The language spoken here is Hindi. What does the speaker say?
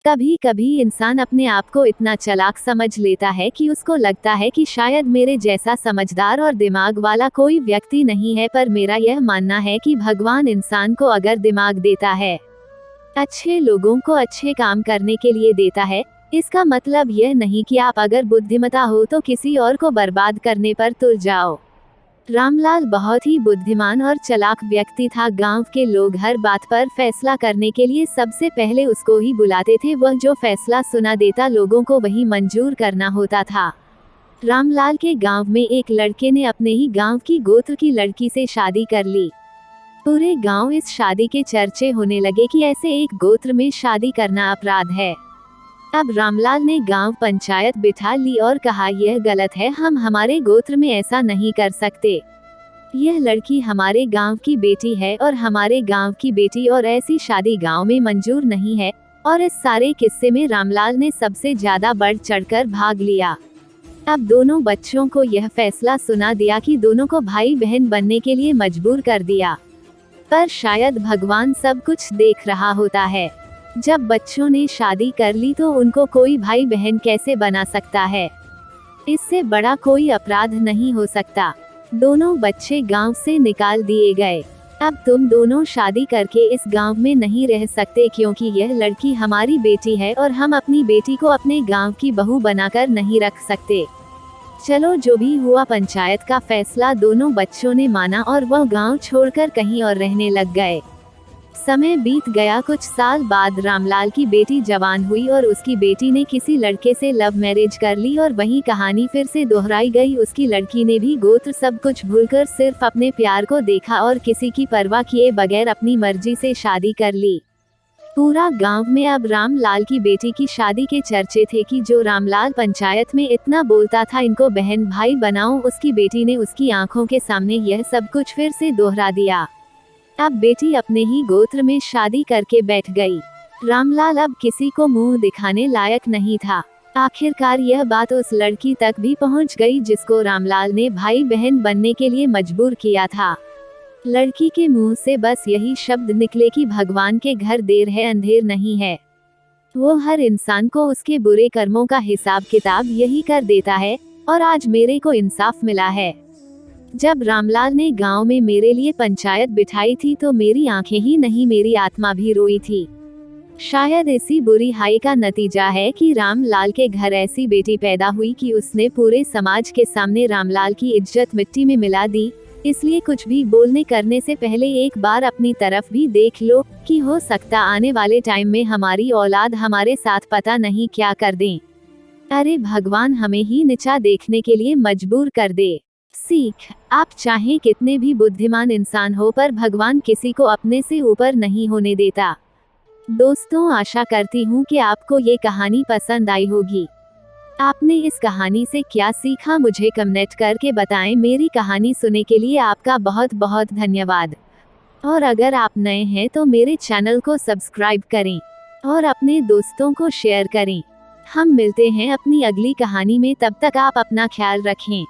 कभी कभी इंसान अपने आप को इतना चालाक समझ लेता है कि उसको लगता है कि शायद मेरे जैसा समझदार और दिमाग वाला कोई व्यक्ति नहीं है, पर मेरा यह मानना है कि भगवान इंसान को अगर दिमाग देता है, अच्छे लोगों को अच्छे काम करने के लिए देता है, इसका मतलब यह नहीं कि आप अगर बुद्धिमता हो तो किसी और को बर्बाद करने पर तुल जाओ। रामलाल बहुत ही बुद्धिमान और चालाक व्यक्ति था। गांव के लोग हर बात पर फैसला करने के लिए सबसे पहले उसको ही बुलाते थे। वह जो फैसला सुना देता, लोगों को वही मंजूर करना होता था। रामलाल के गांव में एक लड़के ने अपने ही गांव की गोत्र की लड़की से शादी कर ली। पूरे गांव इस शादी के चर्चे होने लगे कि ऐसे एक गोत्र में शादी करना अपराध है। अब रामलाल ने गांव पंचायत बिठा ली और कहा, यह गलत है, हम हमारे गोत्र में ऐसा नहीं कर सकते। यह लड़की हमारे गांव की बेटी है और हमारे गांव की बेटी और ऐसी शादी गांव में मंजूर नहीं है। और इस सारे किस्से में रामलाल ने सबसे ज्यादा बढ़ चढ़कर भाग लिया। अब दोनों बच्चों को यह फैसला सुना दिया कि दोनों को भाई बहन बनने के लिए मजबूर कर दिया। पर शायद भगवान सब कुछ देख रहा होता है। जब बच्चों ने शादी कर ली तो उनको कोई भाई बहन कैसे बना सकता है? इससे बड़ा कोई अपराध नहीं हो सकता। दोनों बच्चे गांव से निकाल दिए गए। अब तुम दोनों शादी करके इस गांव में नहीं रह सकते, क्योंकि यह लड़की हमारी बेटी है और हम अपनी बेटी को अपने गांव की बहू बनाकर नहीं रख सकते। चलो, जो भी हुआ, पंचायत का फैसला दोनों बच्चों ने माना और वह गांव छोड़कर कहीं और रहने लग गए। समय बीत गया। कुछ साल बाद रामलाल की बेटी जवान हुई और उसकी बेटी ने किसी लड़के से लव मैरिज कर ली और वही कहानी फिर से दोहराई गई। उसकी लड़की ने भी गोत्र सब कुछ भूलकर सिर्फ अपने प्यार को देखा और किसी की परवाह किए बगैर अपनी मर्जी से शादी कर ली। पूरा गांव में अब रामलाल की बेटी की शादी के चर्चे थे कि जो रामलाल पंचायत में इतना बोलता था, इनको बहन भाई बनाओ, उसकी बेटी ने उसकी आंखों के सामने यह सब कुछ फिर से दोहरा दिया। अब बेटी अपने ही गोत्र में शादी करके बैठ गई। रामलाल अब किसी को मुंह दिखाने लायक नहीं था। आखिरकार यह बात उस लड़की तक भी पहुंच गई जिसको रामलाल ने भाई बहन बनने के लिए मजबूर किया था। लड़की के मुंह से बस यही शब्द निकले कि भगवान के घर देर है अंधेर नहीं है। वो हर इंसान को उसके बुरे कर्मों का हिसाब किताब यही कर देता है, और आज मेरे को इंसाफ मिला है। जब रामलाल ने गांव में मेरे लिए पंचायत बिठाई थी तो मेरी आंखें ही नहीं, मेरी आत्मा भी रोई थी। शायद इसी बुरी हाई का नतीजा है कि रामलाल के घर ऐसी बेटी पैदा हुई कि उसने पूरे समाज के सामने रामलाल की इज्जत मिट्टी में मिला दी। इसलिए कुछ भी बोलने करने से पहले एक बार अपनी तरफ भी देख लो कि हो सकता आने वाले टाइम में हमारी औलाद हमारे साथ पता नहीं क्या कर दें। अरे भगवान हमें ही नीचा देखने के लिए मजबूर कर दे। सीख, आप चाहे कितने भी बुद्धिमान इंसान हो, पर भगवान किसी को अपने से ऊपर नहीं होने देता। दोस्तों, आशा करती हूँ कि आपको ये कहानी पसंद आई होगी। आपने इस कहानी से क्या सीखा, मुझे कमेंट करके बताएं। मेरी कहानी सुनने के लिए आपका बहुत बहुत धन्यवाद। और अगर आप नए हैं तो मेरे चैनल को सब्सक्राइब करें और अपने दोस्तों को शेयर करें। हम मिलते हैं अपनी अगली कहानी में, तब तक आप अपना ख्याल रखें।